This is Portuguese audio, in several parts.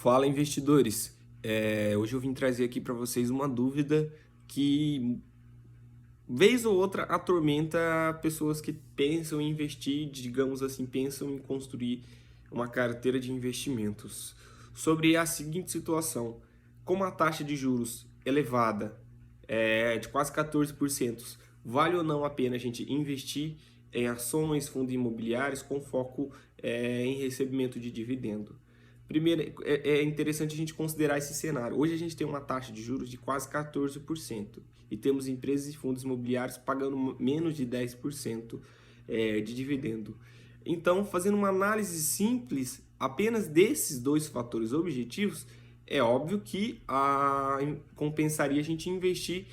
Fala, investidores. Hoje eu vim trazer aqui para vocês uma dúvida que vez ou outra atormenta pessoas que pensam em investir, digamos assim, pensam em construir uma carteira de investimentos. Sobre a seguinte situação: como a taxa de juros elevada de quase 14%, vale ou não a pena a gente investir em ações, fundos imobiliários com foco em recebimento de dividendo? Primeiro, é interessante a gente considerar esse cenário. Hoje a gente tem uma taxa de juros de quase 14% e temos empresas e fundos imobiliários pagando menos de 10% de dividendo. Então, fazendo uma análise simples apenas desses dois fatores objetivos, é óbvio que compensaria a gente investir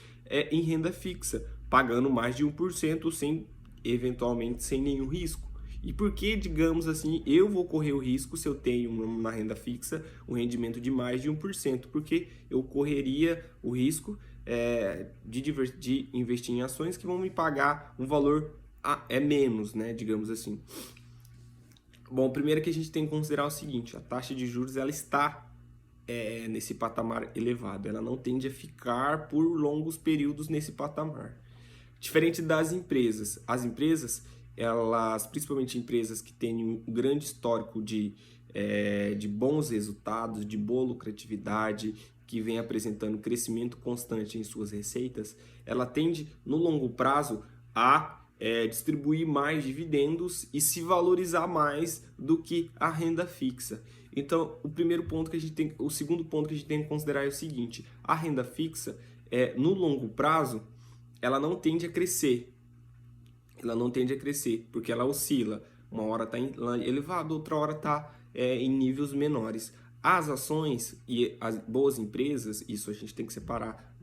em renda fixa, pagando mais de 1% eventualmente sem nenhum risco. E por que, digamos assim, eu vou correr o risco se eu tenho na renda fixa um rendimento de mais de 1%? Porque eu correria o risco de investir em ações que vão me pagar um valor menos, né, digamos assim. Bom, primeiro que a gente tem que considerar o seguinte: a taxa de juros ela está nesse patamar elevado, ela não tende a ficar por longos períodos nesse patamar. Diferente das empresas, as empresas, elas, principalmente empresas que têm um grande histórico de bons resultados, de boa lucratividade, que vem apresentando crescimento constante em suas receitas, ela tende, no longo prazo, a distribuir mais dividendos e se valorizar mais do que a renda fixa. Então, o segundo ponto que a gente tem que considerar é o seguinte: a renda fixa, no longo prazo, ela não tende a crescer. Ela não tende a crescer, porque ela oscila. Uma hora está elevado, outra hora está em níveis menores. As ações e as boas empresas, isso a gente tem que separar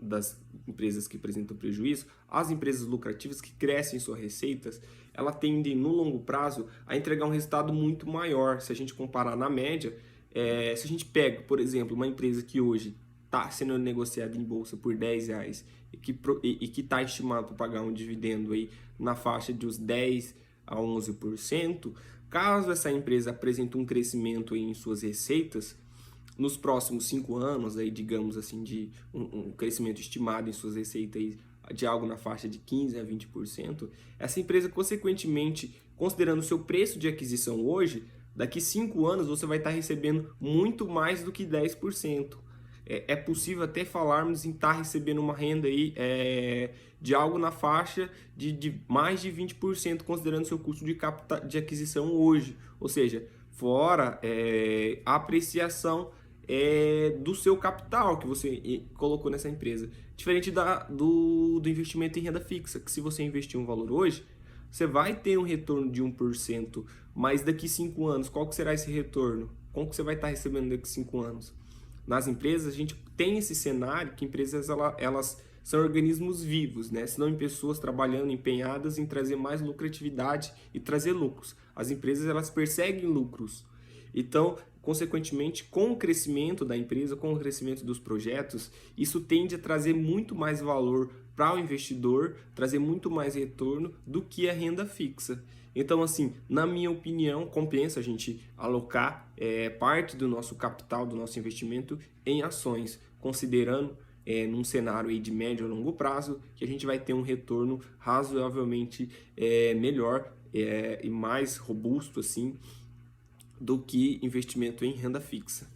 das empresas que apresentam prejuízo. As empresas lucrativas que crescem suas receitas, ela tendem no longo prazo a entregar um resultado muito maior. Se a gente comparar na média, se a gente pega, por exemplo, uma empresa que hoje está sendo negociada em bolsa por R$10 e que está estimado para pagar um dividendo aí na faixa de uns 10 a 11%, caso essa empresa apresente um crescimento em suas receitas nos próximos 5 anos, aí, digamos assim, de um crescimento estimado em suas receitas aí, de algo na faixa de 15 a 20%, essa empresa, consequentemente, considerando o seu preço de aquisição hoje, daqui 5 anos você vai estar recebendo muito mais do que 10%. É possível até falarmos em estar recebendo uma renda aí, de algo na faixa de mais de 20%, considerando seu custo de aquisição hoje. Ou seja, fora a apreciação do seu capital que você colocou nessa empresa. Diferente do investimento em renda fixa, que se você investir um valor hoje, você vai ter um retorno de 1%, mas daqui 5 anos, qual que será esse retorno? Como que você vai estar recebendo daqui 5 anos? Nas empresas, a gente tem esse cenário que empresas elas são organismos vivos, né? Senão em pessoas trabalhando, empenhadas em trazer mais lucratividade e trazer lucros. As empresas elas perseguem lucros. Então, consequentemente, com o crescimento da empresa, com o crescimento dos projetos, isso tende a trazer muito mais valor para o investidor, trazer muito mais retorno do que a renda fixa. Então, assim, na minha opinião, compensa a gente alocar parte do nosso capital, do nosso investimento em ações, considerando num cenário aí de médio a longo prazo, que a gente vai ter um retorno razoavelmente melhor e mais robusto assim do que investimento em renda fixa.